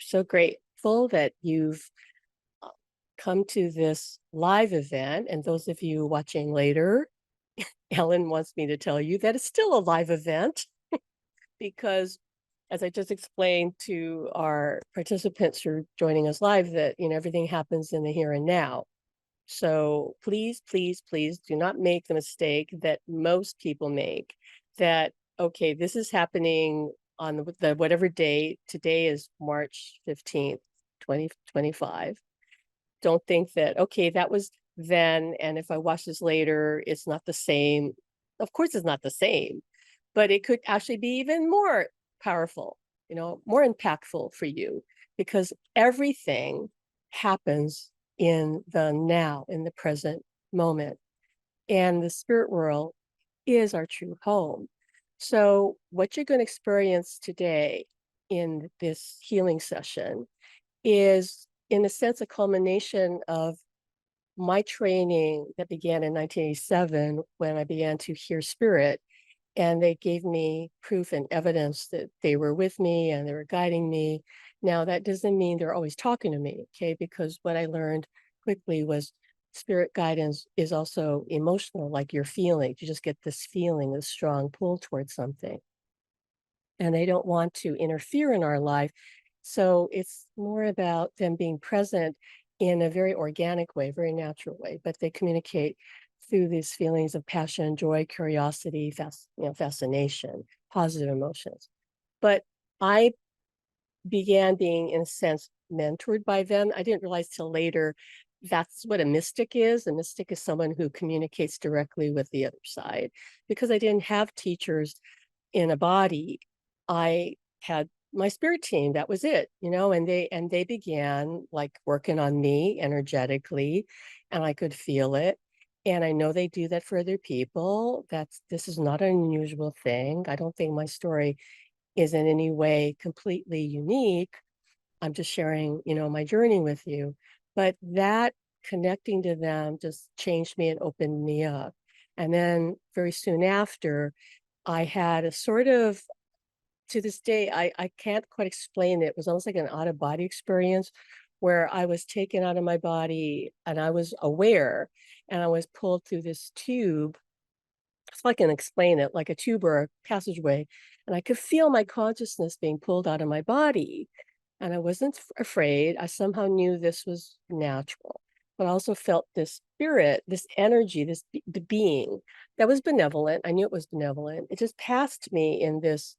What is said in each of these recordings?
so grateful that you've uh, come to this live event. And those of you watching later, Ellen wants me to tell you that it's still a live event because, as I just explained to our participants who are joining us live, that everything happens in the here and now. So please, please, please do not make the mistake that most people make, that, okay, this is happening on the whatever day. Today is March 15th, 2025. Don't think that, okay, that was then, and if I watch this later, it's not the same. Of course, it's not the same, but it could actually be even more powerful, more impactful for you, because everything happens in the now, in the present moment. And the spirit world is our true home. So what you're going to experience today in this healing session is, in a sense, a culmination of my training that began in 1987 when I began to hear spirit. And they gave me proof and evidence that they were with me and they were guiding me. Now, that doesn't mean they're always talking to me, okay? Because what I learned quickly was spirit guidance is also emotional, like your feelings. You just get this feeling, a strong pull towards something. And they don't want to interfere in our life. So it's more about them being present in a very organic way, very natural way, but they communicate through these feelings of passion, joy, curiosity, fascination, positive emotions. But I began being, in a sense, mentored by them. I didn't realize till later that's what a mystic is. A mystic is someone who communicates directly with the other side. Because I didn't have teachers in a body, I had my spirit team. That was it, and they began like working on me energetically, and I could feel it. And I know they do that for other people. This is not an unusual thing. I don't think my story is in any way completely unique. I'm just sharing, my journey with you. But that connecting to them just changed me and opened me up. And then very soon after, I had a sort of, to this day, I can't quite explain it. It was almost like an out of body experience where I was taken out of my body and I was aware, and I was pulled through this tube. So I can explain it, like a tube or a passageway. And I could feel my consciousness being pulled out of my body. And I wasn't afraid. I somehow knew this was natural. But I also felt this spirit, this energy, the being that was benevolent. I knew it was benevolent. It just passed me in this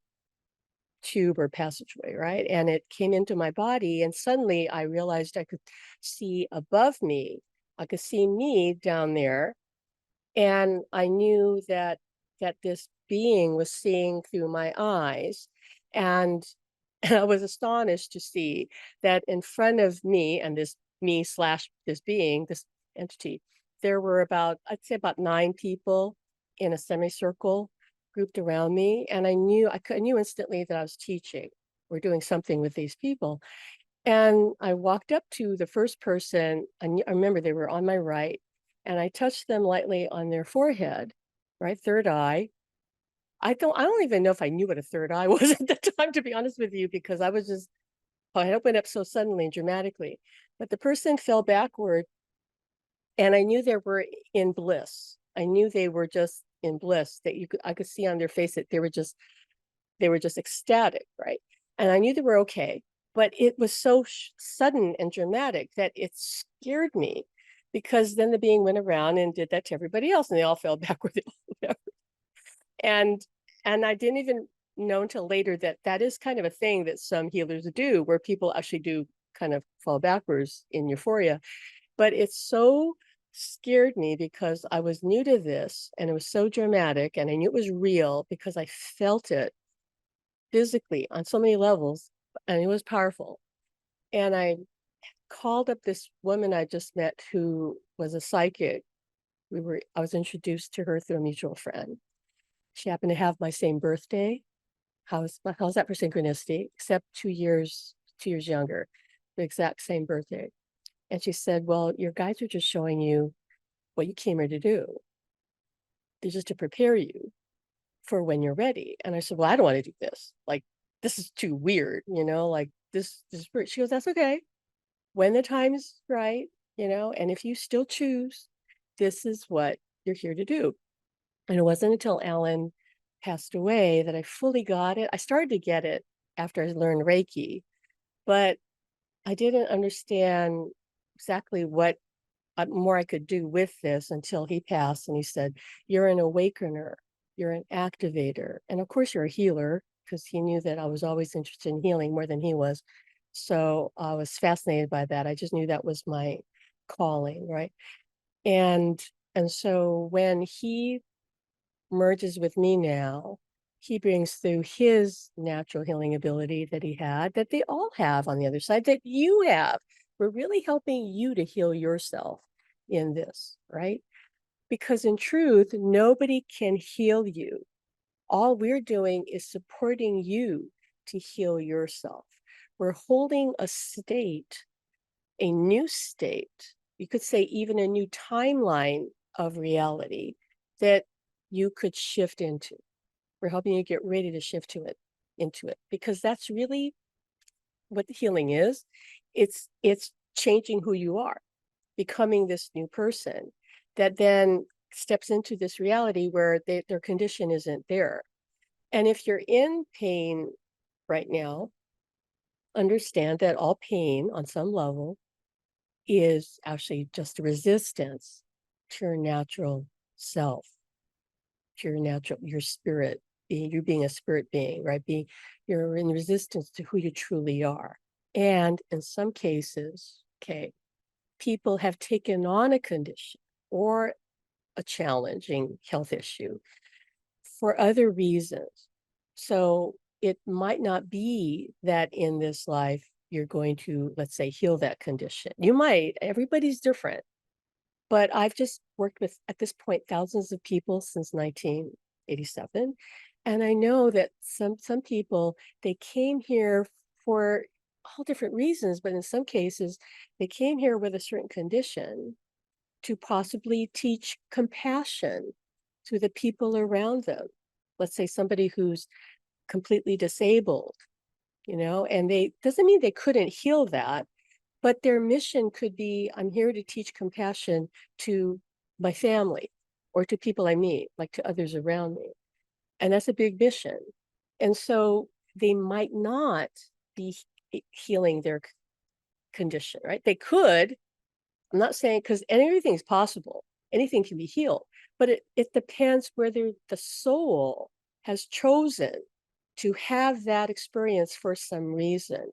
tube or passageway, right? And it came into my body, and suddenly I realized I could see above me. I could see me down there, and I knew that this being was seeing through my eyes. And I was astonished to see that in front of me and this me slash this being, this entity, there were about, I'd say about 9 people in a semicircle grouped around me. And I knew instantly that I was teaching or doing something with these people. And I walked up to the first person. I remember they were on my right, and I touched them lightly on their forehead, right, third eye. I don't even know if I knew what a third eye was at the time, to be honest with you, because I opened up so suddenly and dramatically. But the person fell backward, and I knew they were in bliss. I knew they were just in bliss, that I could see on their face that they were just ecstatic, right? And I knew they were okay, but it was so sudden and dramatic that it scared me, because then the being went around and did that to everybody else, and they all fell backward. and and I didn't even know until later that that is kind of a thing that some healers do, where people actually do kind of fall backwards in euphoria. But it so scared me because I was new to this, and it was so dramatic, and I knew it was real because I felt it physically on so many levels, and it was powerful. And I called up this woman I just met who was a psychic. I was introduced to her through a mutual friend. She happened to have my same birthday. How's that for synchronicity? Except 2 years younger, the exact same birthday. And she said, "Well, your guides are just showing you what you came here to do. They're just to prepare you for when you're ready." And I said, "Well, I don't want to do this. Like, this is too weird, like this spirit. She goes, "That's okay. When the time is right, and if you still choose, this is what you're here to do." And it wasn't until Alan passed away that I fully got it. I started to get it after I learned Reiki, but I didn't understand exactly what more I could do with this until he passed. And he said, "You're an awakener, you're an activator, and of course, you're a healer," because he knew that I was always interested in healing more than he was. So I was fascinated by that. I just knew that was my calling, right? And and so when he merges with me now, he brings through his natural healing ability that he had, that they all have on the other side, that you have. We're really helping you to heal yourself in this, right? Because in truth, nobody can heal you. All we're doing is supporting you to heal yourself. We're holding a state, a new state, you could say even a new timeline of reality that you could shift into. We're helping you get ready to shift into it, because that's really what the healing is. It's changing who you are, becoming this new person that then steps into this reality where their condition isn't there. And if you're in pain right now, understand that all pain on some level is actually just a resistance to your natural self, to your spirit being, you being a spirit being, right? You're in resistance to who you truly are. And in some cases, okay, people have taken on a condition or a challenging health issue for other reasons. So it might not be that in this life you're going to, let's say, heal that condition. You might, everybody's different. But I've just worked with, at this point, thousands of people since 1987. And I know that some people, they came here for all different reasons, but in some cases, they came here with a certain condition to possibly teach compassion to the people around them. Let's say somebody who's completely disabled, and they doesn't mean they couldn't heal that, but their mission could be, I'm here to teach compassion to my family or to people I meet, like to others around me. And that's a big mission. And so they might not be healing their condition, right? They could. I'm not saying, because everything's possible, anything can be healed, but it depends whether the soul has chosen to have that experience for some reason.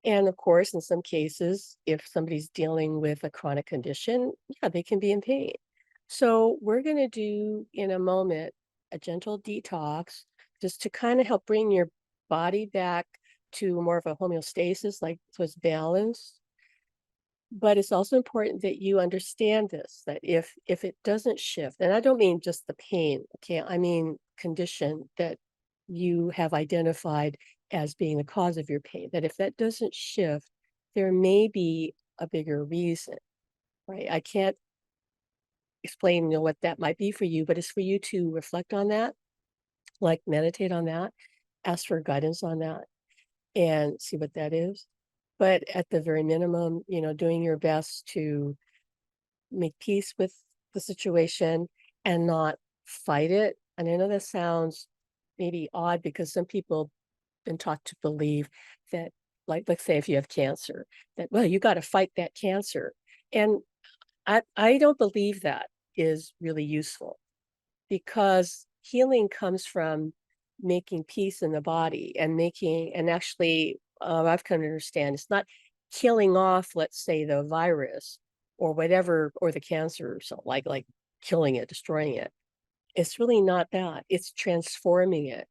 And of course, in some cases, if somebody's dealing with a chronic condition, yeah, they can be in pain. So we're going to do in a moment a gentle detox just to kind of help bring your body back to more of a homeostasis, like so it's balanced. But it's also important that you understand this, that if it doesn't shift, and I don't mean just the pain, okay, I mean condition that you have identified as being the cause of your pain, that if that doesn't shift, there may be a bigger reason, right? I can't explain, what that might be for you, but it's for you to reflect on that, like meditate on that, ask for guidance on that, and see what that is. But at the very minimum, doing your best to make peace with the situation and not fight it. And I know that sounds maybe odd because some people have been taught to believe that, like, let's say if you have cancer, that, well, you got to fight that cancer. And I don't believe that is really useful, because healing comes from making peace in the body and actually, I've come to understand it's not killing off, let's say, the virus or whatever, or the cancer, so like killing it, destroying it. It's really not that. It's transforming it.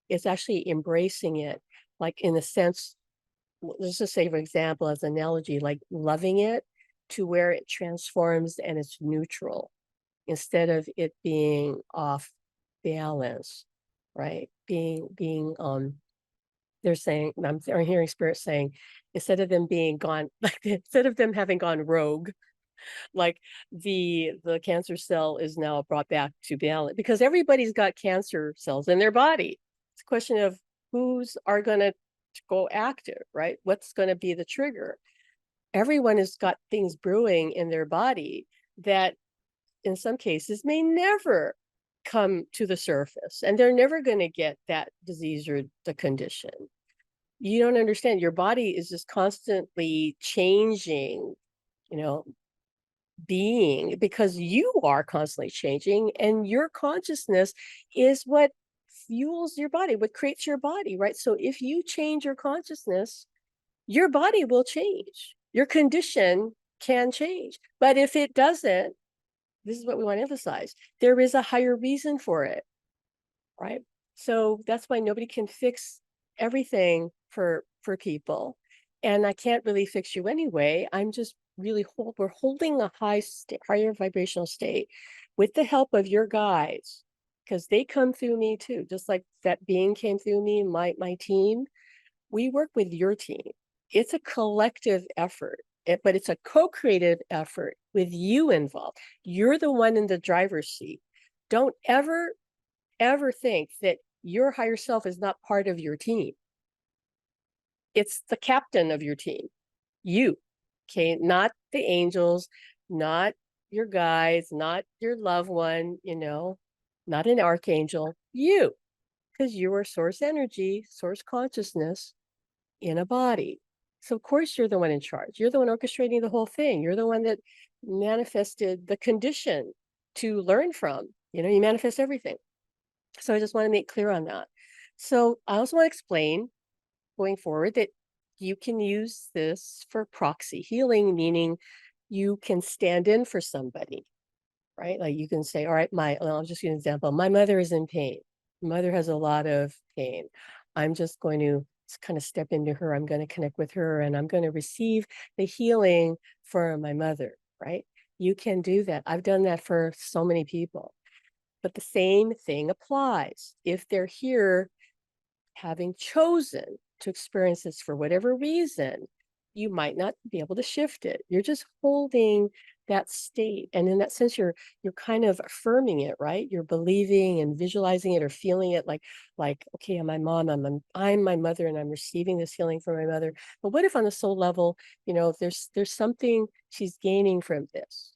It's actually embracing it, like in the sense, let's just say, for example, as an analogy, like loving it to where it transforms and it's neutral instead of it being off balance, right? Being they're saying, I'm hearing spirit saying, instead of them being gone, like instead of them having gone rogue, like the cancer cell is now brought back to balance, because everybody's got cancer cells in their body. It's a question of who's are going to go active, right? What's going to be the trigger? Everyone has got things brewing in their body that in some cases may never come to the surface, and they're never going to get that disease or the condition. You don't understand. Your body is just constantly changing, you know, being, because you are constantly changing, and your consciousness is what fuels your body, what creates your body, right? So if you change your consciousness, your body will change. Your condition can change. But if it doesn't, this is what we want to emphasize, there is a higher reason for it, right? So that's why nobody can fix everything for people. And I can't really fix you anyway. I'm just really we're holding a higher vibrational state with the help of your guides, because they come through me too, just like that being came through me, my team. We work with your team. It's a collective effort, but it's a co-creative effort with you involved. You're the one in the driver's seat. Don't ever think that your higher self is not part of your team. It's the captain of your team, you, okay? Not the angels, not your guides, not your loved one, not an archangel, you, because you are source energy, source consciousness in a body. So of course you're the one in charge. You're the one orchestrating the whole thing. You're the one that manifested the condition to learn from. You manifest everything. So I just want to make clear on that. So I also want to explain going forward that you can use this for proxy healing, meaning you can stand in for somebody, right? Like you can say, all right, I'll just give an example. My mother is in pain. My mother has a lot of pain. I'm just going to kind of step into her. I'm going to connect with her, and I'm going to receive the healing for my mother, right? You can do that. I've done that for so many people. But the same thing applies. If they're here having chosen to experience this for whatever reason, you might not be able to shift it. You're just holding that state. And in that sense, you're kind of affirming it, right? You're believing and visualizing it or feeling it like, okay, I'm my mom, I'm my mother, and I'm receiving this healing from my mother. But what if on the soul level, there's something she's gaining from this?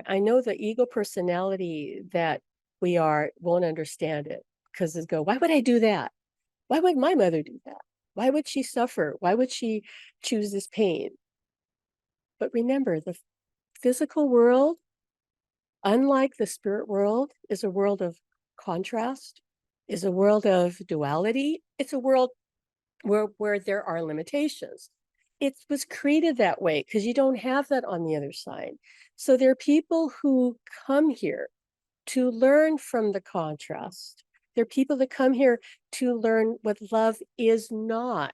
I know the ego personality that we are won't understand it, because it's why would I do that? Why would my mother do that? Why would she suffer? Why would she choose this pain? But remember, the physical world, unlike the spirit world, is a world of contrast, is a world of duality. It's a world where there are limitations. It was created that way because you don't have that on the other side. So there are people who come here to learn from the contrast. There are people that come here to learn what love is not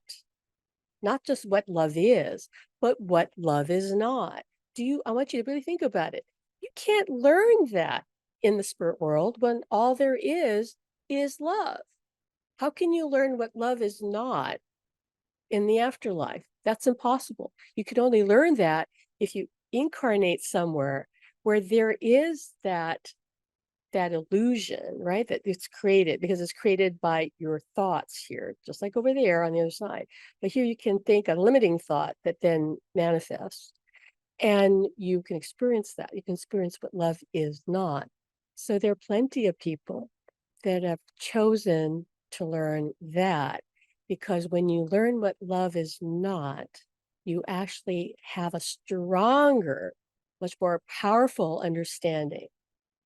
just what love is, but what love is not. I want you to really think about it. You can't learn that in the spirit world when all there is love. How can you learn what love is not in the afterlife? That's impossible. You can only learn that if you incarnate somewhere where there is that illusion, right? That it's created, because it's created by your thoughts here, just like over there on the other side. But here you can think a limiting thought that then manifests, and you can experience that. You can experience what love is not. So there are plenty of people that have chosen to learn that, because when you learn what love is not, you actually have a stronger, much more powerful understanding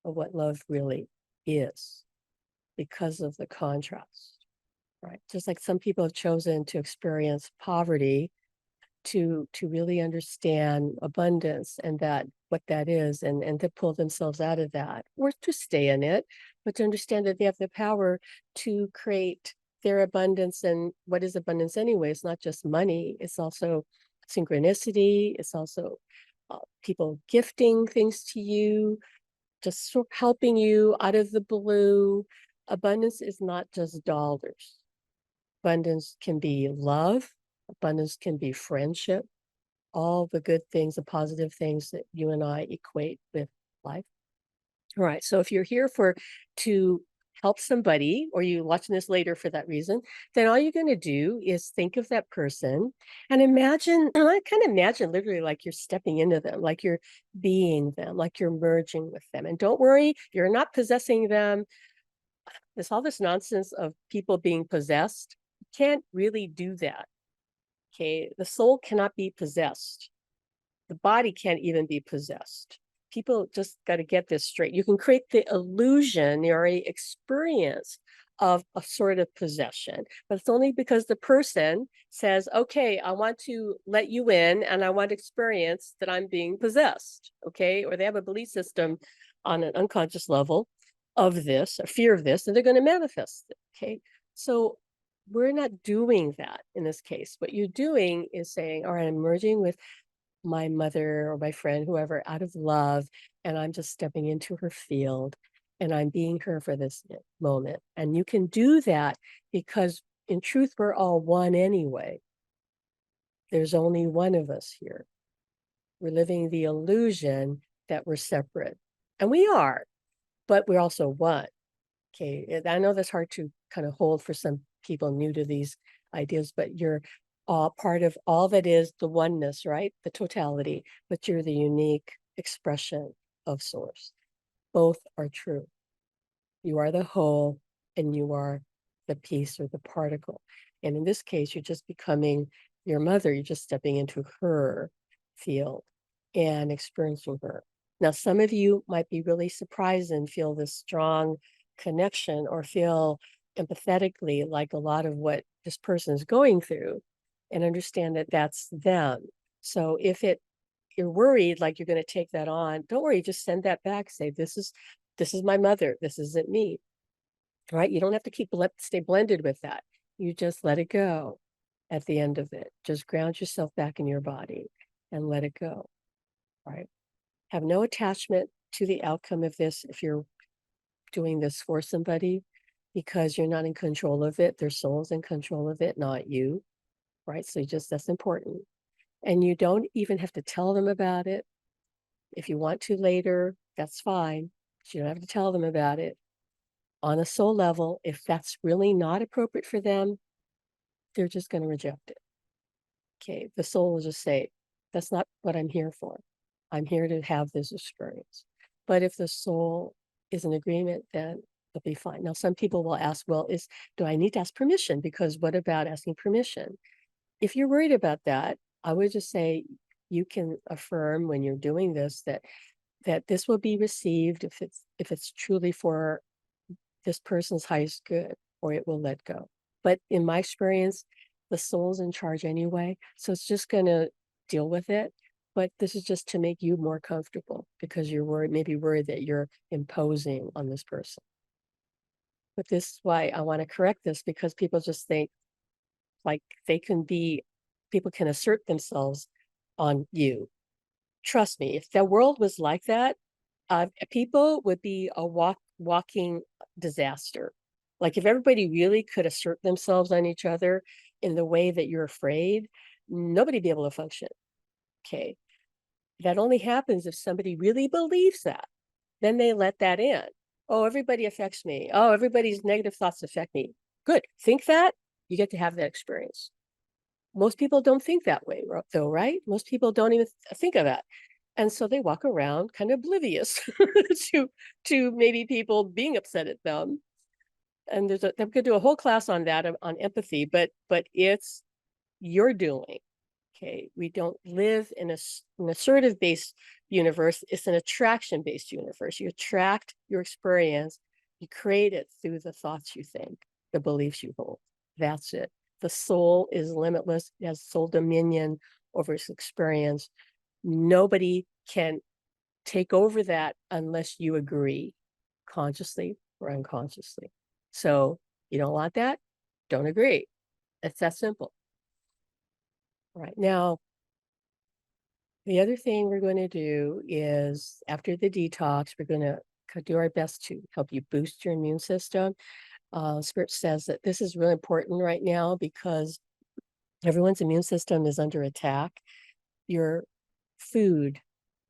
of what love really is, because of the contrast, right? Just like some people have chosen to experience poverty to really understand abundance and that what that is, and to pull themselves out of that, or to stay in it, but to understand that they have the power to create their abundance. And what is abundance anyway? It's not just money, it's also synchronicity, it's also people gifting things to you, just helping you out of the blue. Abundance is not just dollars. Abundance can be love. Abundance can be friendship. All the good things, the positive things that you and I equate with life. All right. So if you're here to help somebody, or you watching this later for that reason, then all you're going to do is think of that person and imagine, and I kind of imagine literally like you're stepping into them, like you're being them, like you're merging with them. And don't worry, you're not possessing them. There's all this nonsense of people being possessed. You can't really do that. Okay. The soul cannot be possessed. The body can't even be possessed. People just got to get this straight. You can create the illusionary experience of a sort of possession, but it's only because the person says, okay, I want to let you in and I want to experience that I'm being possessed. Okay. Or they have a belief system on an unconscious level of this, a fear of this, and they're going to manifest it. Okay. So we're not doing that in this case. What you're doing is saying, all right, I'm merging with my mother or my friend, whoever, out of love, and I'm just stepping into her field and I'm being her for this moment. And you can do that because in truth, we're all one anyway. There's only one of us here. We're living the illusion that we're separate. And we are, but we're also one. Okay. I know that's hard to kind of hold for some people new to these ideas, but you're all part of all that is the oneness, right? The totality, but you're the unique expression of source. Both are true. You are the whole and you are the piece or the particle. And in this case, you're just becoming your mother. You're just stepping into her field and experiencing her. Now, some of you might be really surprised and feel this strong connection or feel empathetically like a lot of what this person is going through and understand that that's them. So if you're worried like you're going to take that on, don't worry, just send that back. Say, this is my mother. This isn't me. Right? You don't have to stay blended with that. You just let it go at the end of it. Just ground yourself back in your body and let it go. Right? Have no attachment to the outcome of this if you're doing this for somebody, because you're not in control of it. Their soul's in control of it, not you. Right? So that's important. And you don't even have to tell them about it. If you want to later, that's fine. But you don't have to tell them about it. On a soul level, if that's really not appropriate for them, they're just going to reject it. Okay. The soul will just say, that's not what I'm here for. I'm here to have this experience. But if the soul is in agreement, then they'll be fine. Now, some people will ask, well, do I need to ask permission? Because what about asking permission? If you're worried about that, I would just say you can affirm when you're doing this that this will be received if it's truly for this person's highest good, or it will let go. But in my experience, the soul's in charge anyway. So it's just going to deal with it. But this is just to make you more comfortable because you're maybe worried that you're imposing on this person. But this is why I want to correct this, because people just think like people can assert themselves on you. Trust me, if the world was like that, people would be a walking disaster. Like if everybody really could assert themselves on each other in the way that you're afraid, nobody'd be able to function. Okay. That only happens if somebody really believes that. Then they let that in. Oh, everybody affects me. Oh, everybody's negative thoughts affect me. Good. Think that, you get to have that experience. Most people don't think that way, though, right? Most people don't even think of that. And so they walk around kind of oblivious to maybe people being upset at them. And they could do a whole class on that, on empathy, but it's your doing. Okay. We don't live in an assertive based universe. It's an attraction based universe. You attract your experience. You create it through the thoughts you think, the beliefs you hold. That's it. The soul is limitless. It has soul dominion over its experience. Nobody can take over that unless you agree, consciously or unconsciously. So you don't want that? Don't agree. It's that simple. Right now, the other thing we're going to do is after the detox, we're going to do our best to help you boost your immune system. Spirit says that this is really important right now because everyone's immune system is under attack. Your food,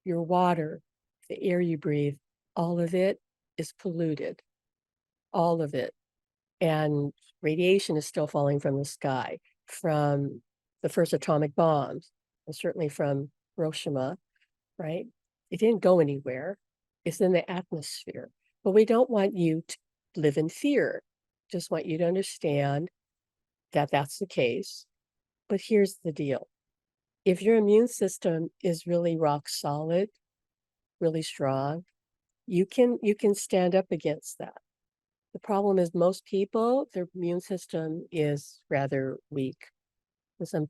your water, the air you breathe, all of it is polluted. all of it. And radiation is still falling from the sky from the first atomic bombs, and certainly from Hiroshima, right? It didn't go anywhere. It's in the atmosphere. But we don't want you to live in fear. Just want you to understand that that's the case. But here's the deal. If your immune system is really rock solid, really strong, you can stand up against that. The problem is most people, their immune system is rather weak. In some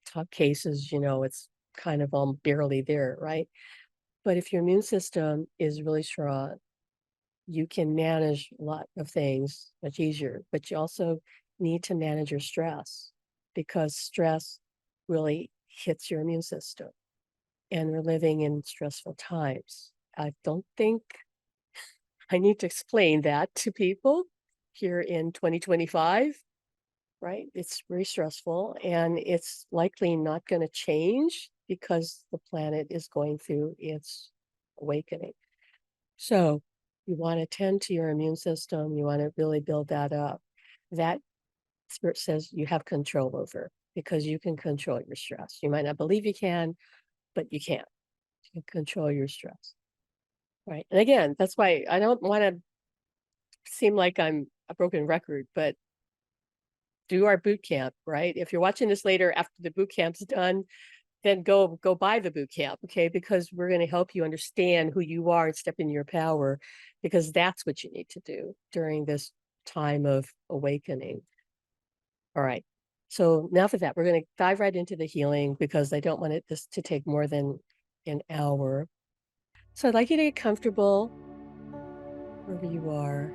top cases, it's kind of barely there, right? But if your immune system is really strong, you can manage a lot of things much easier. But you also need to manage your stress because stress really hits your immune system. And we're living in stressful times. I don't think I need to explain that to people here in 2025, right? It's very stressful and it's likely not going to change because the planet is going through its awakening. So you want to tend to your immune system. You want to really build that up. That spirit says you have control over because you can control your stress. You might not believe you can, but you can. You can control your stress. Right. And again, that's why I don't want to seem like I'm a broken record, but do our boot camp, right? If you're watching this later after the boot camp's done, then go buy the boot camp, okay? Because we're going to help you understand who you are and step into your power, because that's what you need to do during this time of awakening. All right. So now for that, we're going to dive right into the healing because I don't want this to take more than an hour. So I'd like you to get comfortable wherever you are.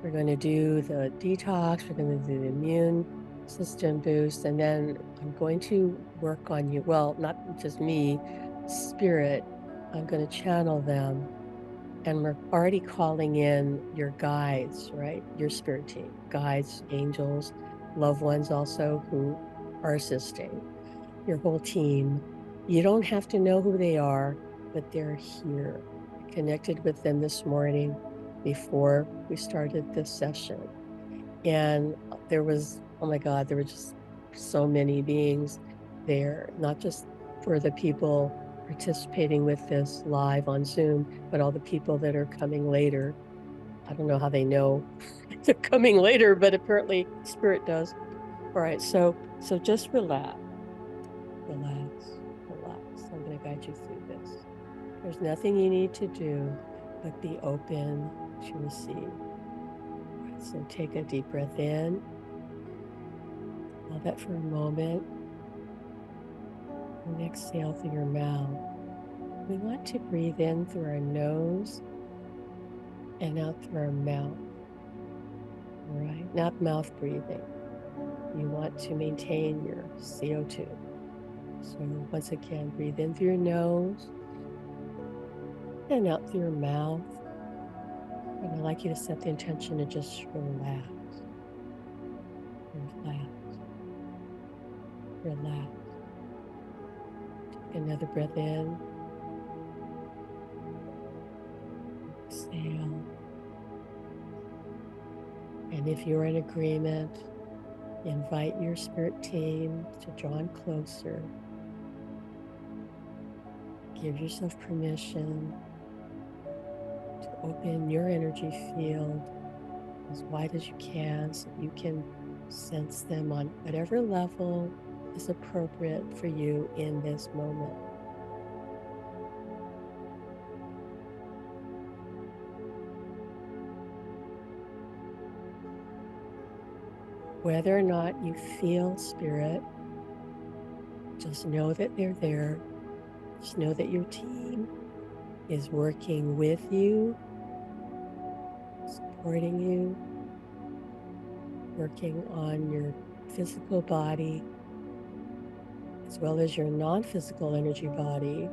We're going to do the detox. We're going to do the immune system boost. And then I'm going to work on you. Well, not just me, spirit. I'm going to channel them. And we're already calling in your guides, right? Your spirit team, guides, angels, loved ones also who are assisting, your whole team. You don't have to know who they are, but they're here. I connected with them this morning before we started this session. And there was, oh my God, there were just so many beings there, not just for the people participating with this live on Zoom, but all the people that are coming later. I don't know how they know they're coming later, but apparently Spirit does. All right, so just relax, relax, relax. I'm going to guide you through this. There's nothing you need to do but be open to receive. All right, so take a deep breath in. Hold that for a moment. And exhale through your mouth. We want to breathe in through our nose and out through our mouth. All right, not mouth breathing. You want to maintain your CO2. So once again, breathe in through your nose and out through your mouth. And I'd like you to set the intention to just relax, relax, relax. Take another breath in. Exhale. And if you're in agreement, invite your spirit team to draw in closer. Give yourself permission to open your energy field as wide as you can so you can sense them on whatever level is appropriate for you in this moment. Whether or not you feel spirit, just know that they're there. Just know that your team is working with you, supporting you, working on your physical body as well as your non-physical energy body.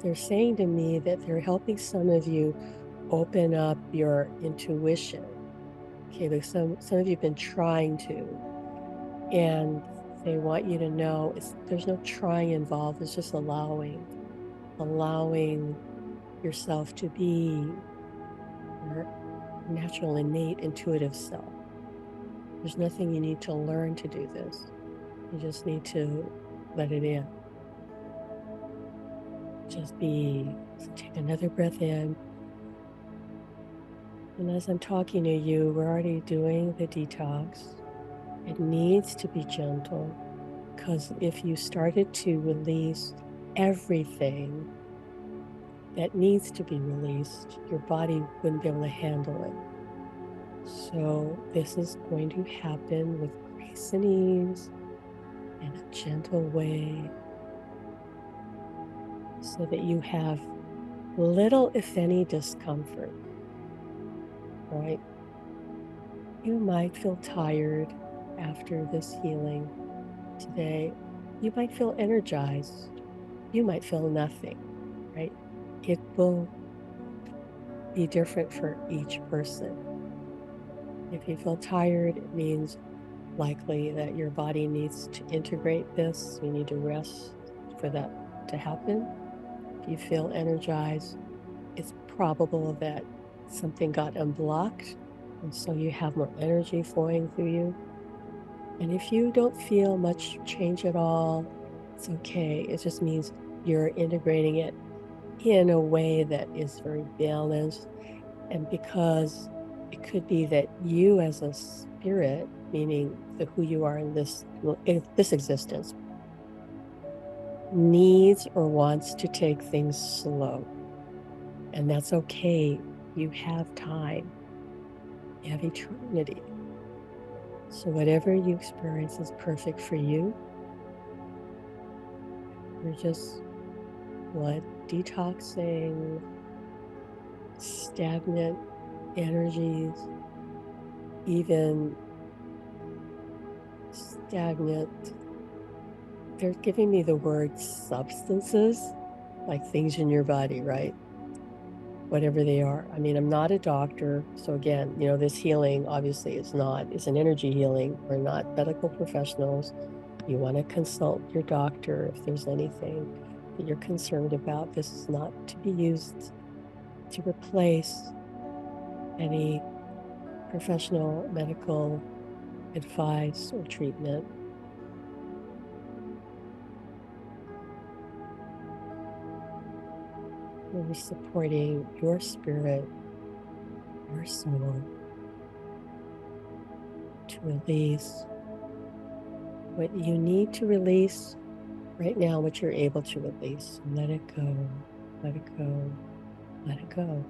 They're saying to me that they're helping some of you open up your intuition. Okay, like some of you have been trying to, and they want you to know there's no trying involved. It's just allowing yourself to be natural, innate, intuitive self. There's nothing you need to learn to do this. You just need to let it in. Just be. So take another breath in. And as I'm talking to you, we're already doing the detox. It needs to be gentle because if you started to release everything that needs to be released, your body wouldn't be able to handle it. So this is going to happen with grace and ease in a gentle way so that you have little, if any, discomfort, right? You might feel tired after this healing today. You might feel energized. You might feel nothing, right? It will be different for each person. If you feel tired, it means likely that your body needs to integrate this. You need to rest for that to happen. If you feel energized, it's probable that something got unblocked, and so you have more energy flowing through you. And if you don't feel much change at all, it's okay. It just means you're integrating it in a way that is very balanced. And because it could be that you as a spirit, meaning the who you are in this existence, needs or wants to take things slow. And that's okay. You have time. You have eternity. So whatever you experience is perfect for you. You're just detoxing stagnant energies, even stagnant. They're giving me the word substances, like things in your body, right? Whatever they are. I mean, I'm not a doctor. So again, this healing obviously it's an energy healing. We're not medical professionals. You want to consult your doctor if there's anything that you're concerned about. This is not to be used to replace any professional medical advice or treatment. We're supporting your spirit, your soul to release what you need to release right now, what you're able to release. Let it go, let it go, let it go.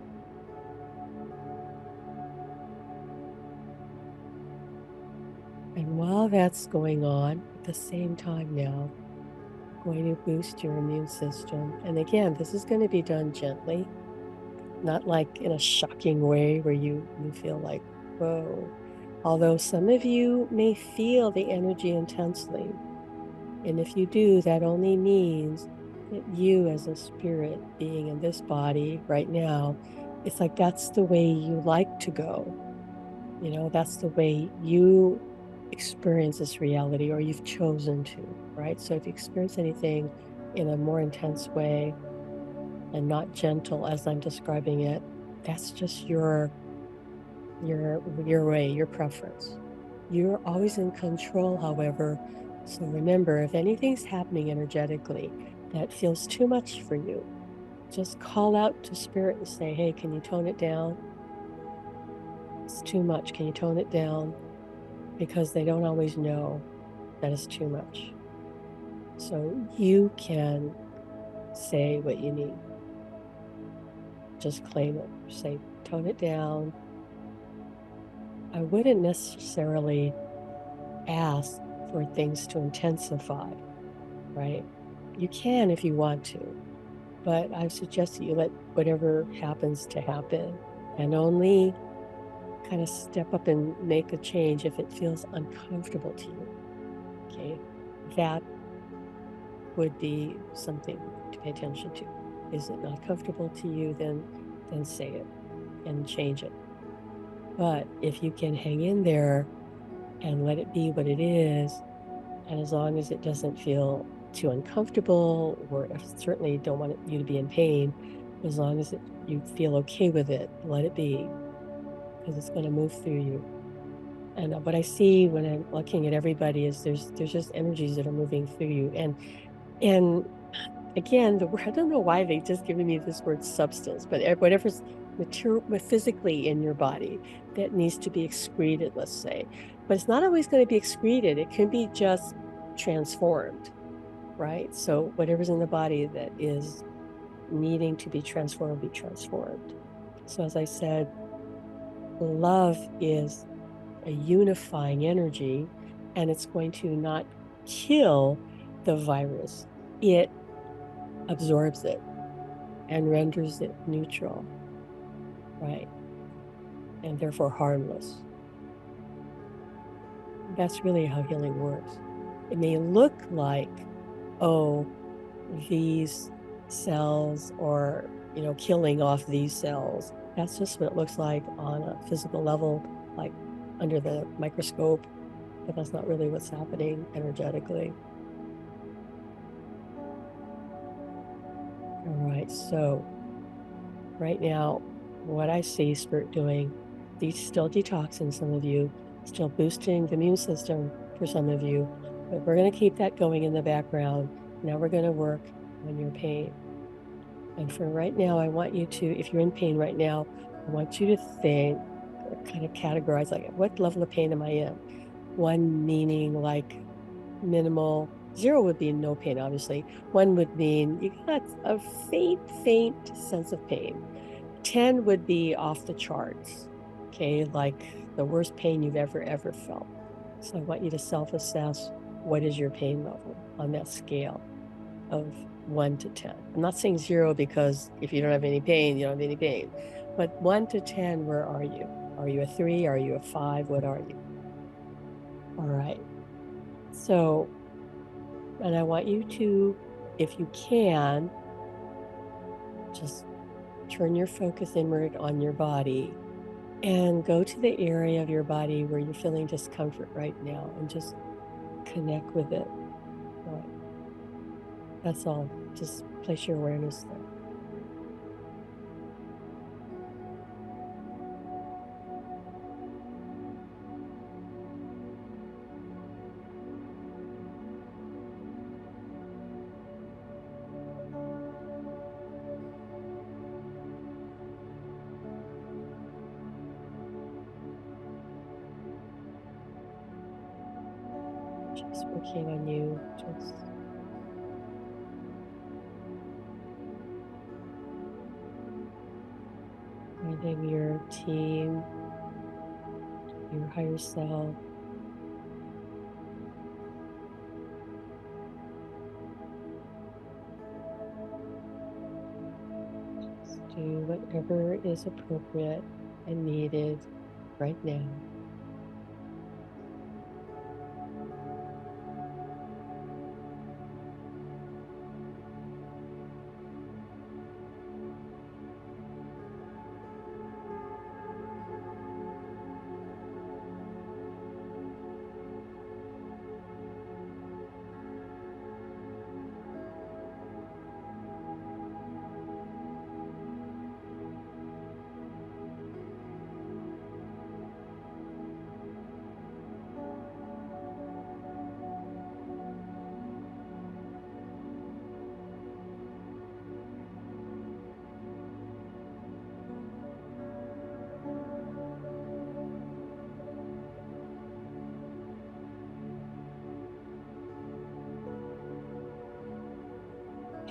And while that's going on, at the same time now, going to boost your immune system. And again, this is going to be done gently, not like in a shocking way where you feel like, whoa. Although some of you may feel the energy intensely. And if you do, that only means that you as a spirit being in this body right now, it's like that's the way you like to go. That's the way you experience this reality or you've chosen to, right? So if you experience anything in a more intense way and not gentle as I'm describing it, that's just your way, your preference. You're always in control, however. So remember, if anything's happening energetically that feels too much for you, just call out to spirit and say, hey, can you tone it down? It's too much. Can you tone it down? Because they don't always know that it's too much. So you can say what you need. Just claim it. Say, tone it down. I wouldn't necessarily ask for things to intensify, right? You can if you want to, but I suggest that you let whatever happens to happen and only kind of step up and make a change if it feels uncomfortable to you. Okay. That would be something to pay attention to. Is it not comfortable to you? Then say it and change it. But if you can hang in there and let it be what it is, and as long as it doesn't feel too uncomfortable, or certainly don't want you to be in pain, as long as you feel okay with it, let it be. because it's going to move through you. And what I see when I'm looking at everybody is there's just energies that are moving through you. And again, the word, I don't know why they just given me this word substance, but whatever's material, physically in your body that needs to be excreted, let's say. But it's not always going to be excreted. It can be just transformed, right? So whatever's in the body that is needing to be transformed, be transformed. So as I said, love is a unifying energy, and it's going to not kill the virus. It absorbs it and renders it neutral, right? And therefore harmless. That's really how healing works. It may look like, oh, these cells or, killing off these cells. That's just what it looks like on a physical level, like under the microscope, but that's not really what's happening energetically. All right, so right now, what I see Spirit doing, still detoxing some of you, still boosting the immune system for some of you, but we're going to keep that going in the background. Now we're going to work on your pain. And for right now, I want you to, if you're in pain right now, I want you to think, or kind of categorize, like, what level of pain am I in? One meaning like minimal, 0 would be no pain, obviously. 1 would mean you got a faint sense of pain. 10 would be off the charts, okay, like the worst pain you've ever felt. So I want you to self-assess, what is your pain level on that scale of 1 to 10. I'm not saying 0 because if you don't have any pain, you don't have any pain. But 1 to 10, where are you? Are you a 3? Are you a 5? What are you? All right. So, and I want you to, if you can, just turn your focus inward on your body and go to the area of your body where you're feeling discomfort right now and just connect with it. All right. That's all. Just place your awareness there. Just working on you, just finding your team, your higher self. Just do whatever is appropriate and needed right now.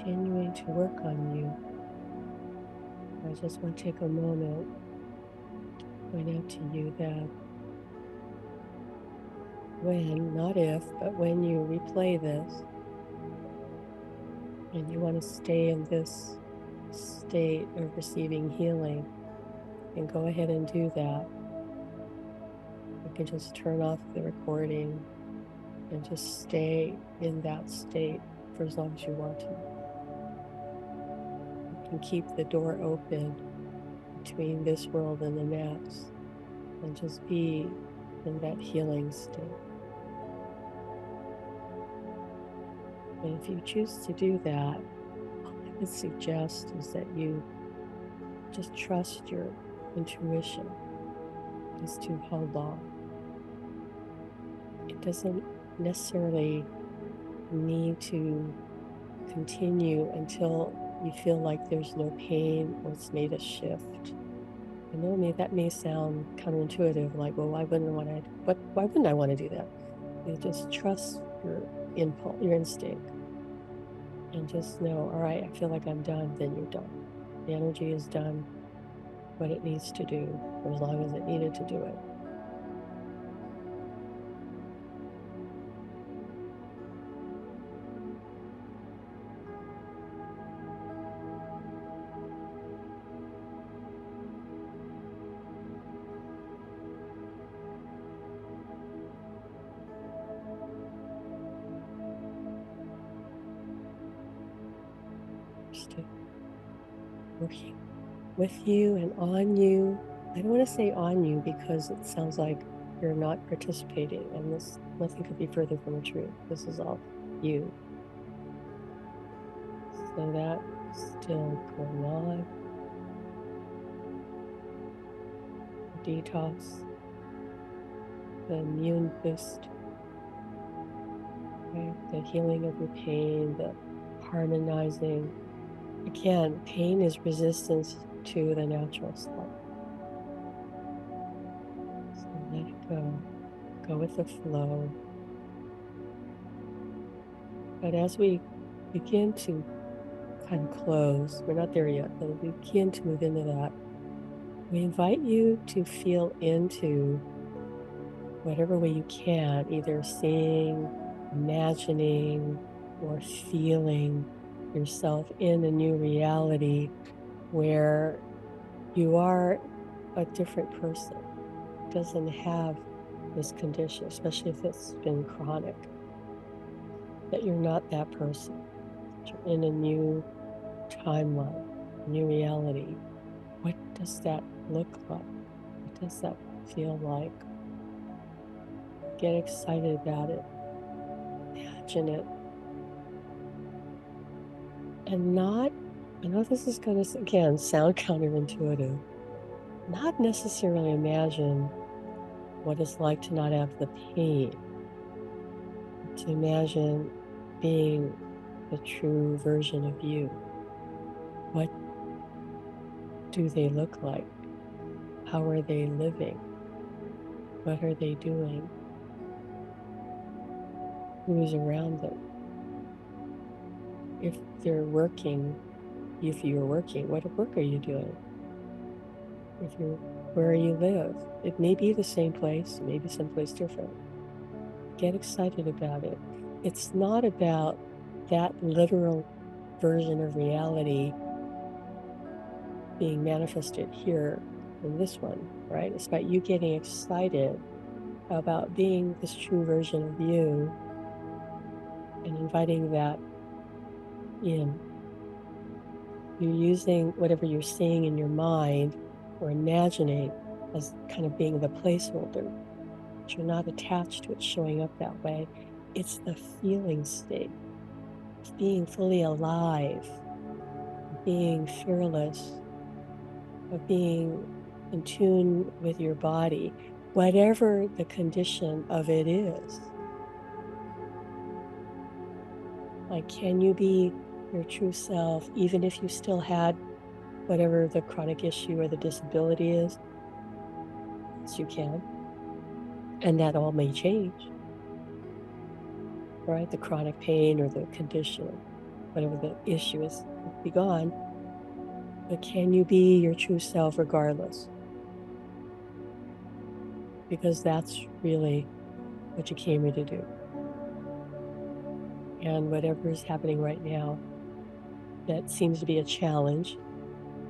Continuing to work on you. I just want to take a moment to point out to you that when, not if, but when you replay this and you want to stay in this state of receiving healing, and go ahead and do that. You can just turn off the recording and just stay in that state for as long as you want to. You can keep the door open between this world and the next and just be in that healing state. And if you choose to do that, all I would suggest is that you just trust your intuition. just to hold on. It doesn't necessarily need to continue until you feel like there's no pain or it's made a shift. I know that may sound counterintuitive, like, well, why wouldn't I want to do that? You just trust your impulse, your instinct, and just know, all right, I feel like I'm done, then you're done. The energy is done what it needs to do for as long as it needed to do it. Just working with you and on you. I don't want to say on you because it sounds like you're not participating, and this nothing could be further from the truth. This is all you. So that's still going on. The detox, the immune boost, right? The healing of your pain, the harmonizing. Again, pain is resistance to the natural stuff. So let it go. Go with the flow. But as we begin to kind of close, we're not there yet, but we begin to move into that, we invite you to feel into whatever way you can, either seeing, imagining, or feeling yourself in a new reality where you are a different person. It doesn't have this condition, especially if it's been chronic, that you're not that person. You're in a new timeline, new reality. What does that look like? What does that feel like? Get excited about it. Imagine it. And not, I know this is going to, again, sound counterintuitive, not necessarily imagine what it's like to not have the pain, to imagine being the true version of you. What do they look like? How are they living? What are they doing? Who's around them? If they're working, if you're working, what work are you doing? If you're where you live, it may be the same place, maybe someplace different. Get excited about it. It's not about that literal version of reality being manifested here in this one, right? It's about you getting excited about being this true version of you and inviting that in. You're using whatever you're seeing in your mind or imagining as kind of being the placeholder. But you're not attached to it showing up that way. It's the feeling state of being fully alive, of being fearless, of being in tune with your body, whatever the condition of it is. Like, can you be your true self even if you still had whatever the chronic issue or the disability is? Yes, you can. And that all may change, right? The chronic pain or the condition, whatever the issue is, will be gone. But can you be your true self regardless? Because that's really what you came here to do. And whatever is happening right now that seems to be a challenge,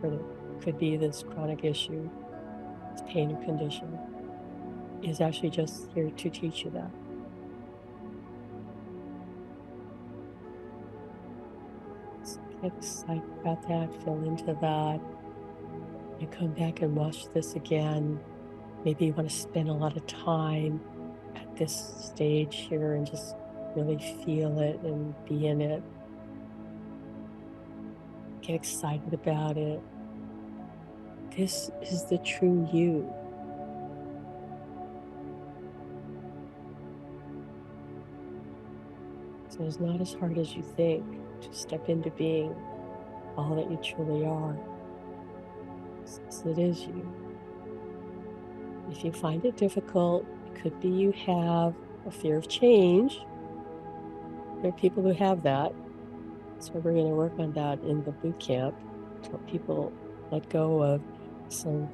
or that could be this chronic issue, this pain or condition, is actually just here to teach you that. So get excited about that, feel into that. You come back and watch this again. Maybe you want to spend a lot of time at this stage here and just really feel it and be in it. Get excited about it. This is the true you. So it's not as hard as you think to step into being all that you truly are. It is you. If you find it difficult, it could be you have a fear of change. There are people who have that. So we're going to work on that in the boot camp to help people let go of some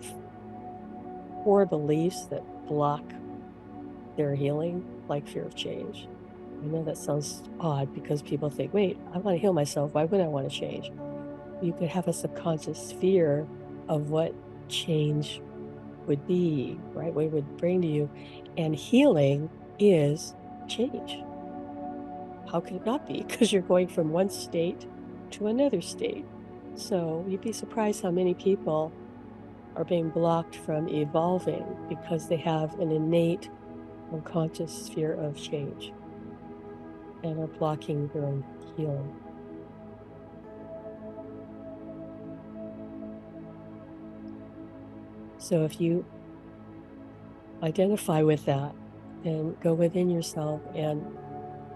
core beliefs that block their healing, like fear of change. I know that sounds odd because people think, wait, I want to heal myself. Why would I want to change? You could have a subconscious fear of what change would be, right? What it would bring to you. And healing is change. How could it not be? Because you're going from one state to another state. So you'd be surprised how many people are being blocked from evolving because they have an innate unconscious fear of change and are blocking their own healing. So if you identify with that, then go within yourself and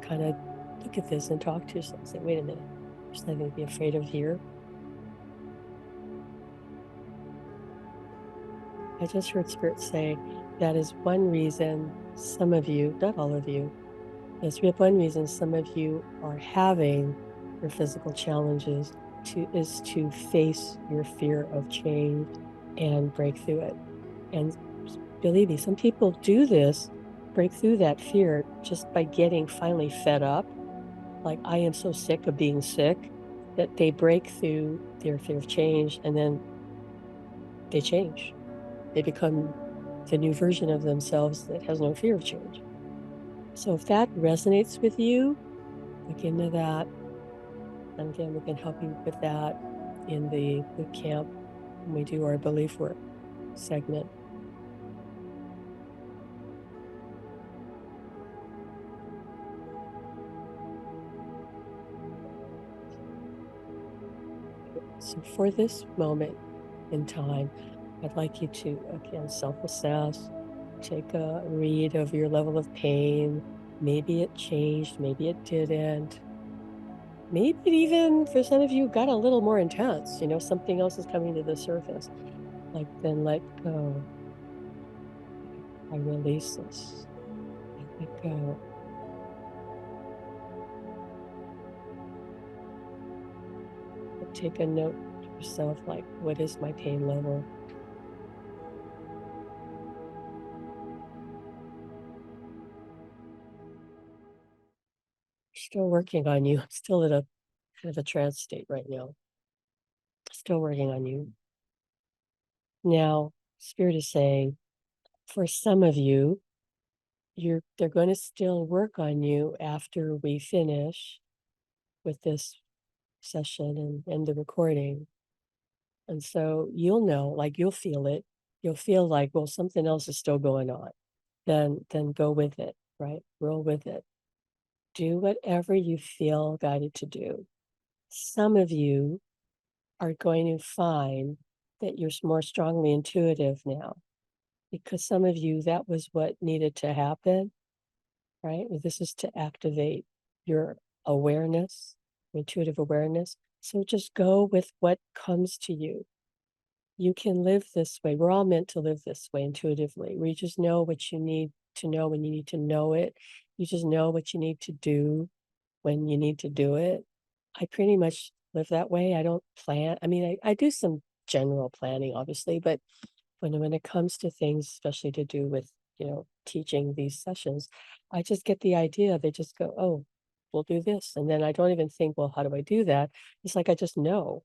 kind of look at this and talk to yourself. Say, wait a minute, there's nothing to be afraid of here. I just heard Spirit say that is one reason some of you, not all of you, that's one reason some of you are having your physical challenges is to face your fear of change and break through it. And believe me, some people do this, break through that fear just by getting finally fed up. Like, I am so sick of being sick, that they break through their fear of change and then they change. They become the new version of themselves that has no fear of change. So if that resonates with you, look into that. And again, we can help you with that in the boot camp when we do our belief work segment. So for this moment in time, I'd like you to, again, self-assess, take a read of your level of pain. Maybe it changed, maybe it didn't. Maybe it even, for some of you, got a little more intense. Something else is coming to the surface. Like, then let go. I release this. I let go. But take a note to yourself, like, what is my pain level? Still working on you. I'm still at a kind of a trance state right now. Still working on you. Now, Spirit is saying, for some of you, they're going to still work on you after we finish with this session and the recording. And so you'll know, like, you'll feel it. You'll feel like, well, something else is still going on. Then go with it, right? Roll with it. Do whatever you feel guided to do. Some of you are going to find that you're more strongly intuitive now, because some of you, that was what needed to happen, right? This is to activate your awareness, intuitive awareness. So just go with what comes to you. You can live this way. We're all meant to live this way intuitively. We just know what you need to know when you need to know it. You just know what you need to do when you need to do it. I pretty much live that way. I don't plan. I mean, I do some general planning, obviously, but when it comes to things, especially to do with, teaching these sessions, I just get the idea. They just go, oh, we'll do this. And then I don't even think, well, how do I do that? It's like I just know,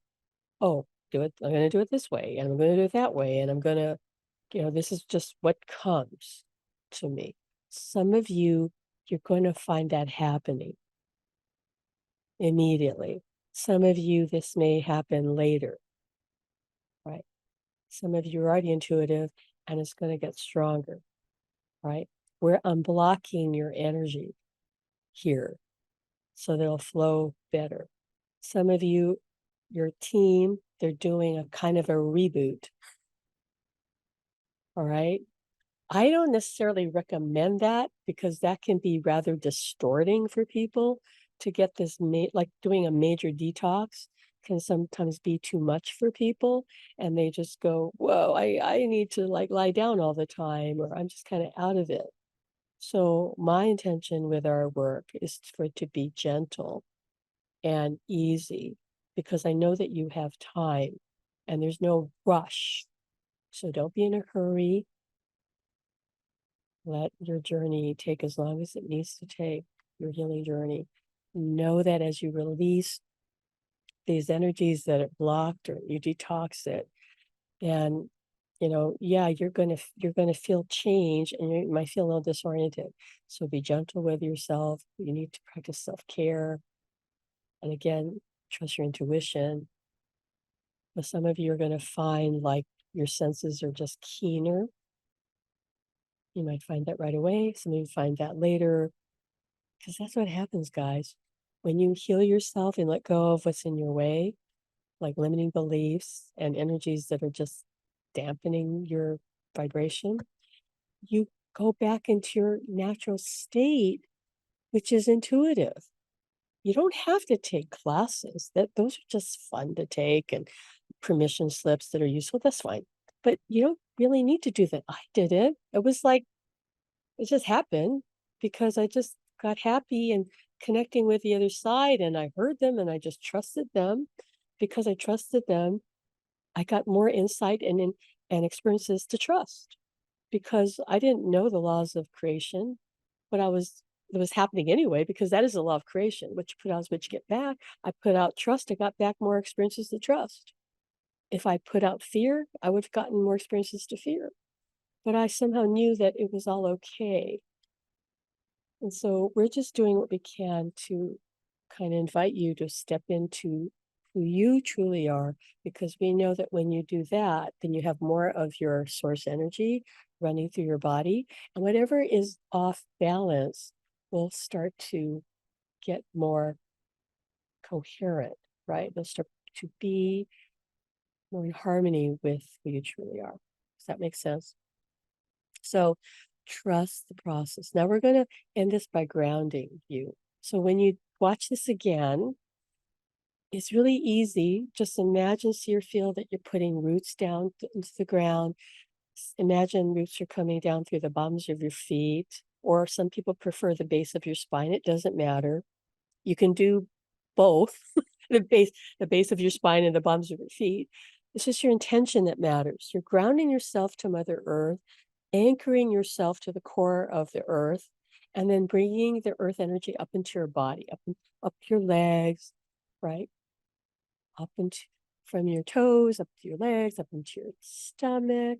oh, do it. I'm going to do it this way, and I'm going to do it that way. And I'm going to, this is just what comes to me. Some of you, you're going to find that happening immediately. Some of you, this may happen later, right? Some of you are already intuitive and it's going to get stronger, right? We're unblocking your energy here so that it'll flow better. Some of you, your team, they're doing a kind of a reboot, all right? I don't necessarily recommend that because that can be rather distorting for people. to get this like doing a major detox can sometimes be too much for people, and they just go, "Whoa, I need to, like, lie down all the time," or, "I'm just kinda out of it." So, my intention with our work is for it to be gentle and easy because I know that you have time and there's no rush. So, don't be in a hurry. Let your journey take as long as it needs to take, your healing journey. Know that as you release these energies that are blocked or you detox it, and yeah, you're gonna feel change and you might feel a little disoriented. So be gentle with yourself. You need to practice self-care. And again, trust your intuition. But some of you are gonna find like your senses are just keener. You might find that right away. Some of you find that later. Because that's what happens, guys. When you heal yourself and let go of what's in your way, like limiting beliefs and energies that are just dampening your vibration, you go back into your natural state, which is intuitive. You don't have to take classes. Those are just fun to take and permission slips that are useful. That's fine. But you don't really need to do that. I did it. It was like it just happened because I just got happy and connecting with the other side and I heard them and I just trusted them. Because I trusted them, I got more insight and experiences to trust because I didn't know the laws of creation, but it was happening anyway because that is the law of creation. What you put out is what you get back. I put out trust, I got back more experiences to trust. If I put out fear, I would have gotten more experiences to fear. But I somehow knew that it was all okay. And so we're just doing what we can to kind of invite you to step into who you truly are, because we know that when you do that, then you have more of your source energy running through your body. And whatever is off balance will start to get more coherent, right? They'll start to be more in harmony with who you truly are. Does that make sense? So trust the process. Now we're going to end this by grounding you. So when you watch this again, it's really easy. Just imagine, see or feel that you're putting roots down into the ground. Imagine roots are coming down through the bottoms of your feet, or some people prefer the base of your spine. It doesn't matter. You can do both, the base of your spine and the bottoms of your feet. It's just your intention that matters. You're grounding yourself to Mother Earth, anchoring yourself to the core of the earth, and then bringing the earth energy up into your body, up your legs, right? Up into from your toes, up to your legs, up into your stomach,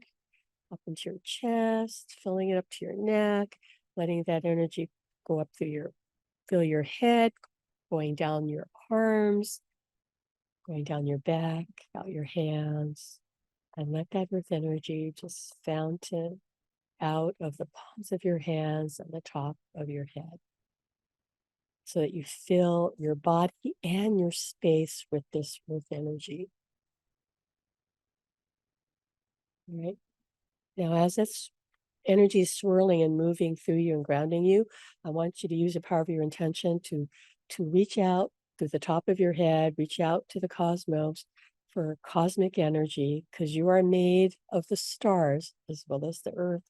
up into your chest, filling it up to your neck, letting that energy go up through fill your head, going down your arms, going down your back, out your hands, and let that earth energy just fountain out of the palms of your hands and the top of your head so that you fill your body and your space with this earth energy. All right. Now, as this energy is swirling and moving through you and grounding you, I want you to use the power of your intention to reach out through the top of your head, reach out to the cosmos for cosmic energy, because you are made of the stars as well as the earth.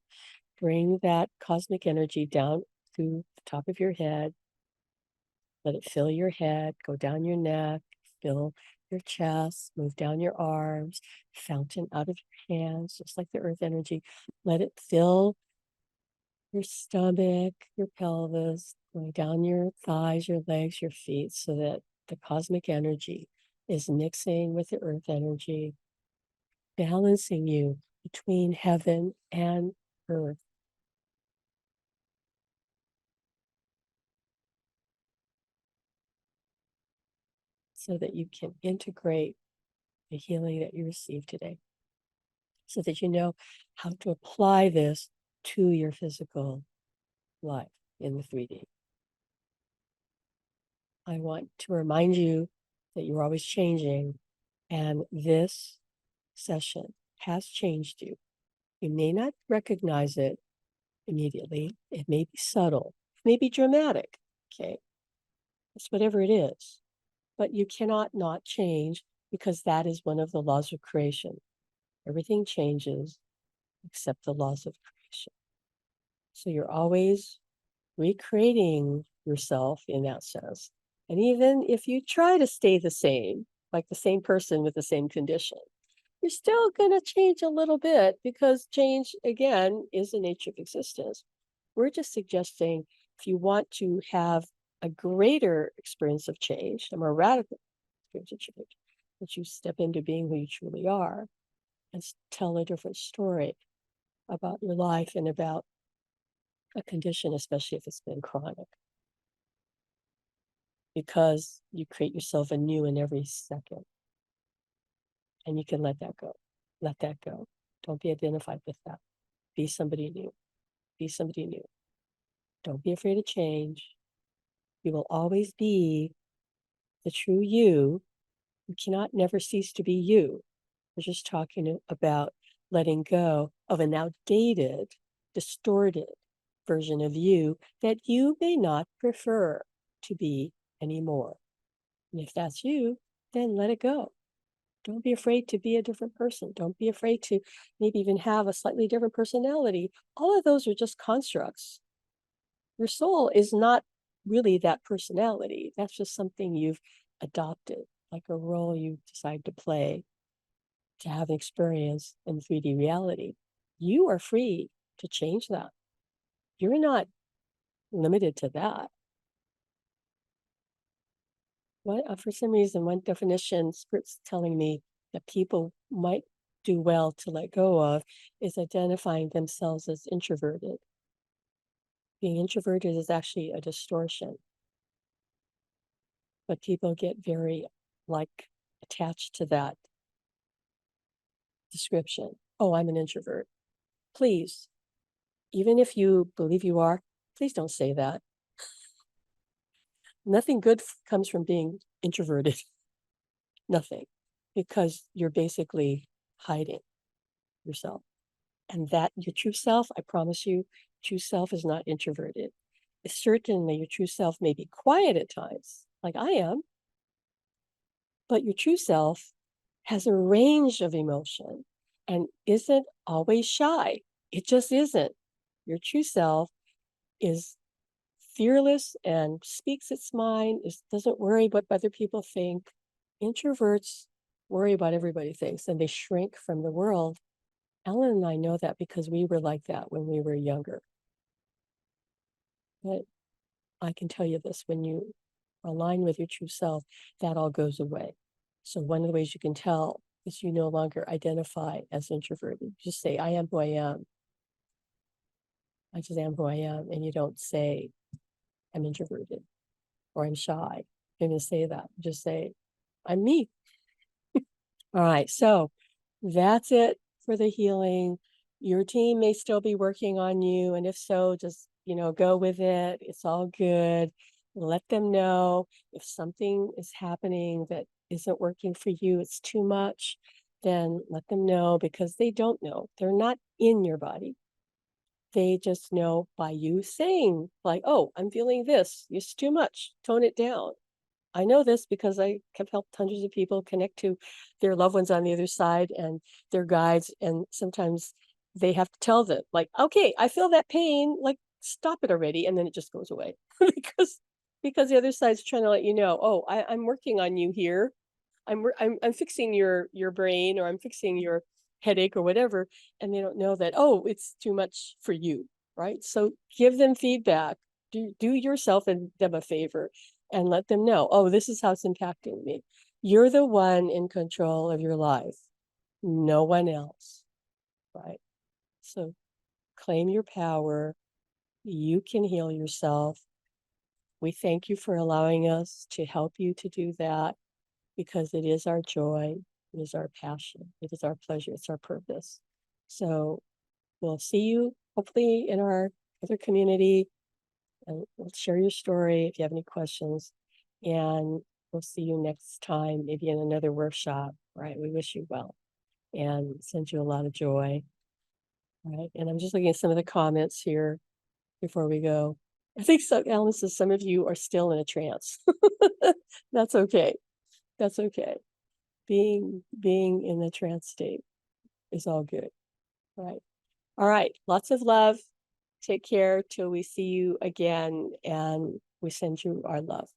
Bring that cosmic energy down through the top of your head. Let it fill your head, go down your neck, fill your chest, move down your arms, fountain out of your hands, just like the earth energy. Let it fill your stomach, your pelvis, going down your thighs, your legs, your feet, so that the cosmic energy is mixing with the earth energy, balancing you between heaven and earth. So that you can integrate the healing that you received today, so that you know how to apply this to your physical life in the 3D. I want to remind you that you're always changing, and this session has changed you. You may not recognize it immediately. It may be subtle, it may be dramatic, okay? It's whatever it is. But you cannot not change because that is one of the laws of creation. Everything changes except the laws of creation. So you're always recreating yourself in that sense. And even if you try to stay the same, like the same person with the same condition, you're still going to change a little bit because change, again, is the nature of existence. We're just suggesting if you want to have a greater experience of change, a more radical experience of change, that you step into being who you truly are and tell a different story about your life and about a condition, especially if it's been chronic. Because you create yourself anew in every second. And you can let that go. Let that go. Don't be identified with that. Be somebody new. Be somebody new. Don't be afraid of change. You will always be the true you. You cannot never cease to be you. We're just talking about letting go of an outdated, distorted version of you that you may not prefer to be anymore. And if that's you, then let it go. Don't be afraid to be a different person. Don't be afraid to maybe even have a slightly different personality. All of those are just constructs. Your soul is not really that personality. That's just something you've adopted, like a role you decide to play to have an experience in 3D reality. You are free to change that. You're not limited to that. For some reason, one definition Spirit's telling me that people might do well to let go of is identifying themselves as introverted. Being introverted is actually a distortion, but people get very attached to that description. Oh, I'm an introvert. Please, even if you believe you are, please don't say that. Nothing good comes from being introverted. Nothing, because you're basically hiding yourself. And that your true self, I promise you, true self is not introverted. Certainly, your true self may be quiet at times, like I am, but your true self has a range of emotion and isn't always shy. It just isn't. Your true self is fearless and speaks its mind, doesn't worry what other people think. Introverts worry about everybody thinks and they shrink from the world. Ellen and I know that because we were like that when we were younger. But I can tell you this, when you align with your true self, that all goes away. So one of the ways you can tell is you no longer identify as introverted. You just say, I am who I am. I just am who I am. And you don't say, I'm introverted or I'm shy. You don't say that. Just say, I'm me. All right. So that's it for the healing. Your team may still be working on you. And if so, just, go with it. It's all good. Let them know if something is happening that isn't working for you, it's too much, then let them know because they don't know. They're not in your body. They just know by you saying, like, oh, I'm feeling this. It's too much. Tone it down. I know this because I have helped hundreds of people connect to their loved ones on the other side and their guides. And sometimes they have to tell them, like, okay, I feel that pain, like, stop it already. And then it just goes away because the other side's trying to let you know, oh, I'm working on you here. I'm fixing your brain, or I'm fixing your headache or whatever. And they don't know that, oh, it's too much for you. Right. So give them feedback. Do yourself and them a favor and let them know, oh, this is how it's impacting me. You're the one in control of your life, no one else, right? So claim your power. You can heal yourself. We thank you for allowing us to help you to do that because it is our joy, it is our passion, it is our pleasure, it's our purpose. So we'll see you hopefully in our other community. And we'll share your story if you have any questions. And we'll see you next time, maybe in another workshop, right? We wish you well and send you a lot of joy, right? And I'm just looking at some of the comments here before we go. I think so Alan says some of you are still in a trance. That's okay. That's okay. Being in the trance state is all good. Right. All right. Lots of love. Take care till we see you again, and we send you our love.